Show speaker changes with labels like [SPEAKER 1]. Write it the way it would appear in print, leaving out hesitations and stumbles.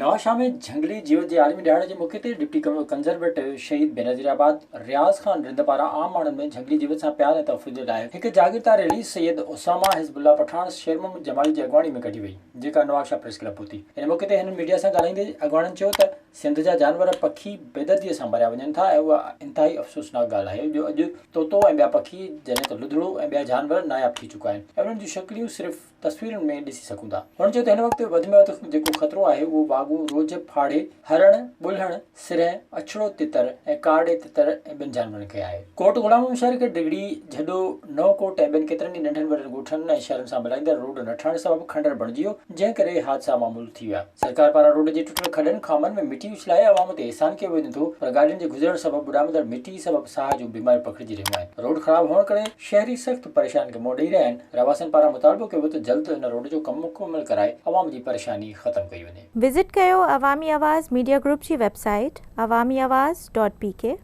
[SPEAKER 1] नवाशाह में झंगली जीव के आलमी ॾियारे के मौके ते डिप्टी कंजरवेटर शहीद बेनज़ीराबाद रियाज़ खान रिंद पारां आम माण्हुनि में झंगली जीव सां प्यार ऐं तहफ़्फ़ुज़ लाइ हिकु जागीरदार रैली सैयद उसामा हिज़्बुल्लाह पठान शेर मोहम्मद जमाली जी अॻवानी में कढी वई, जेका नवाशाह प्रेस क्लब पहुती। इन मौके ते हिन मीडिया सां ॻाल्हाईंदे अॻवाननि चयो त सिंध जा जानवर पखी बेदर्दीअ सां मरिया वञनि था ऐं उहा इंतिहाई अफ़सोसनाक ॻाल्हि आहे जो अॼु तोतो ऐं ॿिया पखी जॾहिं त लुधड़ो ऐं ॿिया जानवर नायाब थी चुका आहिनि ऐं उन्हनि जूं शक्लियूं सिर्फ़ु तस्वीरुनि में ॾिसी सघूं था। हुननि चयो त हिन वक़्तु वधि में वधि जेको ख़तरो आहे उहो वाघू, रोज फाड़े, हरण, बुल्हण, सिरह, अछड़ो तितर ऐं काड़े तितर ऐं ॿिनि जानवरनि खे आहे। कोट गुलाम मुशर्रफ खे डिगड़ी झॾो नओं कोट ऐं ॿियनि केतिरनि ई नंढनि वॾनि ॻोठनि ऐं शहरनि सां मिलाईंदड़ रोड न ठहण सबबि खंडर बणिजी वियो, जंहिं करे हादसा मामूलु थी विया। सरकार पारां रोड जे टुटल खॾनि खामनि में मिटी उछलाए अवाम ते एहसान कयो वञे थो, पर गाॾियुनि जे गुज़रण सबबि उॾामंदड़ मिटी सबबि साह जूं बीमारियूं पखिड़िजी रहियूं आहिनि। रोड ख़राब हुअण करे शहरी सख़्तु परेशानी खे मुंहुं ॾेई रहिया आहिनि। रहवासियुनि पारां मुतालबो कयो त जल्द हिन रोड जो कमु मुकमल कराए अवाम जी परेशानी ख़त्म कई वञे।
[SPEAKER 2] विज़िट कयो अवामी आवाज़ मीडिया ग्रुप जी वेबसाइट awamiawaz.pk